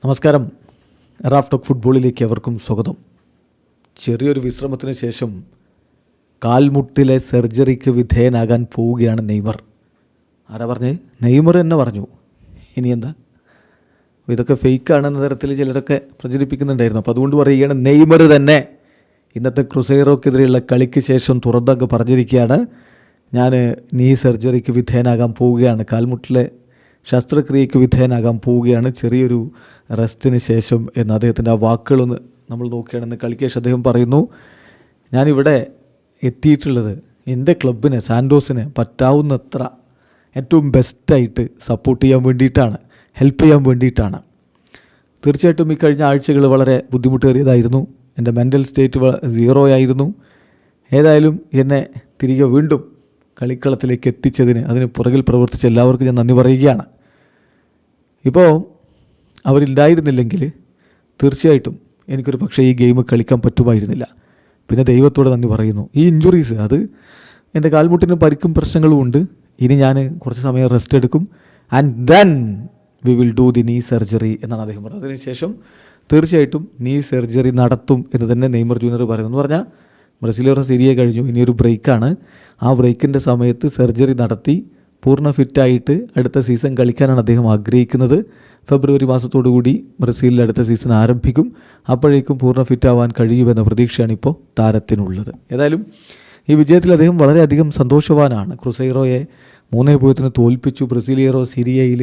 നമസ്കാരം. Raf talk ഫുട്ബോളിലേക്ക് അവർക്കും സ്വാഗതം. ചെറിയൊരു വിശ്രമത്തിന് ശേഷം കാൽമുട്ടിലെ സർജറിക്ക് വിധേയനാകാൻ പോവുകയാണ് നെയ്മർ. ആരാ പറഞ്ഞ്? നെയ്മർ തന്നെ പറഞ്ഞു. ഇനി എന്താ, ഇതൊക്കെ ഫേക്കാണെന്ന തരത്തിൽ ചിലരൊക്കെ പ്രചരിപ്പിക്കുന്നുണ്ടായിരുന്നു. അപ്പോൾ അതുകൊണ്ട് പറയുകയാണ്, നെയ്മർ തന്നെ ഇന്നത്തെ ക്രുസൈറോക്കെതിരെയുള്ള കളിക്ക് ശേഷം തുറന്നങ്ങ് പറഞ്ഞിരിക്കുകയാണ്, ഞാൻ നീ സർജറിക്ക് വിധേയനാകാൻ പോവുകയാണ്, കാൽമുട്ടിലെ ശസ്ത്രക്രിയയ്ക്ക് വിധേയനാകാൻ പോവുകയാണ്, ചെറിയൊരു റെസ്റ്റിന് ശേഷം എന്ന് അദ്ദേഹത്തിൻ്റെ ആ വാക്കുകളൊന്ന് നമ്മൾ നോക്കുകയാണെന്ന് കളിക്ക് ശേഷം അദ്ദേഹം പറയുന്നു, ഞാനിവിടെ എത്തിയിട്ടുള്ളത് എൻ്റെ ക്ലബിനെ, സാൻഡോസിനെ പറ്റാവുന്നത്ര ഏറ്റവും ബെസ്റ്റായിട്ട് സപ്പോർട്ട് ചെയ്യാൻ വേണ്ടിയിട്ടാണ്, ഹെൽപ്പ് ചെയ്യാൻ വേണ്ടിയിട്ടാണ്. തീർച്ചയായിട്ടും ഈ കഴിഞ്ഞ ആഴ്ചകൾ വളരെ ബുദ്ധിമുട്ടേറിയതായിരുന്നു. എൻ്റെ മെൻ്റൽ സ്റ്റേറ്റ് സീറോ ആയിരുന്നു. ഏതായാലും എന്നെ തിരികെ വീണ്ടും കളിക്കളത്തിലേക്ക് എത്തിച്ചതിന്, അതിന് പുറകിൽ പ്രവർത്തിച്ച എല്ലാവർക്കും ഞാൻ നന്ദി പറയുകയാണ്. ഇപ്പോൾ അവരില്ലായിരുന്നില്ലെങ്കിൽ തീർച്ചയായിട്ടും എനിക്കൊരു പക്ഷേ ഈ ഗെയിം കളിക്കാൻ പറ്റുമായിരുന്നില്ല. പിന്നെ ദൈവത്തോട് നന്ദി പറയുന്നു. ഈ ഇഞ്ചുറീസ്, അത് എൻ്റെ കാൽമുട്ടിന് പരിക്കും പ്രശ്നങ്ങളും ഉണ്ട്. ഇനി ഞാൻ കുറച്ച് സമയം റെസ്റ്റ് എടുക്കും, and then we will do the നീ സർജറി എന്നാണ് അദ്ദേഹം പറഞ്ഞത്. അതിനുശേഷം തീർച്ചയായിട്ടും നീ സർജറി നടത്തും എന്ന് തന്നെ നെയ്മർ ജൂനിയർ പറയുന്നു. എന്ന് പറഞ്ഞാൽ ബ്രസീലിയർ സിരിയ കഴിഞ്ഞു, ഇനിയൊരു ബ്രേക്കാണ്. ആ ബ്രേക്കിൻ്റെ സമയത്ത് സർജറി നടത്തി പൂർണ്ണ ഫിറ്റായിട്ട് അടുത്ത സീസൺ കളിക്കാനാണ് അദ്ദേഹം ആഗ്രഹിക്കുന്നത്. ഫെബ്രുവരി മാസത്തോടുകൂടി ബ്രസീലിൽ അടുത്ത സീസൺ ആരംഭിക്കും. അപ്പോഴേക്കും പൂർണ്ണ ഫിറ്റാവാൻ കഴിയുമെന്ന പ്രതീക്ഷയാണ് ഇപ്പോൾ താരത്തിനുള്ളത്. ഏതായാലും ഈ വിജയത്തിൽ അദ്ദേഹം വളരെയധികം സന്തോഷവാനാണ്. ക്രുസൈറോയെ 3-0 തോൽപ്പിച്ചു. ബ്രസീലിയറോ സിരിയയിൽ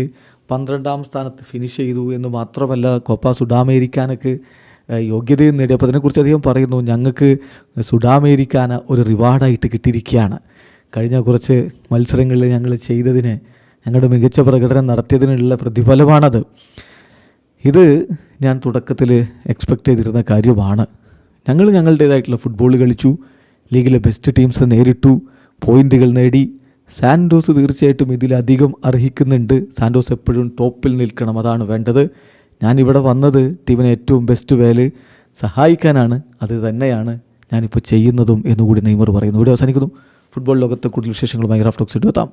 12ാം സ്ഥാനത്ത് ഫിനിഷ് ചെയ്തു എന്ന് മാത്രമല്ല, കോപ്പ സുഡാമേരിക്കാനൊക്കെ യോഗ്യതയും നേടി. അപ്പോൾ അതിനെക്കുറിച്ച് അദ്ദേഹം പറയുന്നു, ഞങ്ങൾക്ക് സുഡാമേരിക്കാന ഒരു റിവാർഡായിട്ട് കിട്ടിയിരിക്കുകയാണ്. കഴിഞ്ഞ കുറച്ച് മത്സരങ്ങളിൽ ഞങ്ങൾ ചെയ്തതിന്, ഞങ്ങളുടെ മികച്ച പ്രകടനം നടത്തിയതിനുള്ള പ്രതിഫലമാണത്. ഇത് ഞാൻ തുടക്കത്തിൽ എക്സ്പെക്റ്റ് ചെയ്തിരുന്ന കാര്യമാണ്. ഞങ്ങൾ ഞങ്ങളുടേതായിട്ടുള്ള ഫുട്ബോൾ കളിച്ചു, ലീഗിലെ ബെസ്റ്റ് ടീംസ് നേരിട്ടു, പോയിൻ്റുകൾ നേടി. സാൻഡോസ് തീർച്ചയായിട്ടും ഇതിലധികം അർഹിക്കുന്നുണ്ട്. സാൻഡോസ് എപ്പോഴും ടോപ്പിൽ നിൽക്കണം, അതാണ് വേണ്ടത്. ഞാനിവിടെ വന്നത് ടീമിനെ ഏറ്റവും ബെസ്റ്റ് വേല് സഹായിക്കാനാണ്, അത് തന്നെയാണ് ഞാനിപ്പോൾ ചെയ്യുന്നതും എന്നുകൂടി നെയ്മർ പറയുന്നു. ഇവിടെ അവസാനിക്കുന്നു. ഫുട്ബോൾ ലോകത്തെ കൂടുതൽ വിശേഷങ്ങളുമായി റാഫ് ടോക്സ് എത്താം.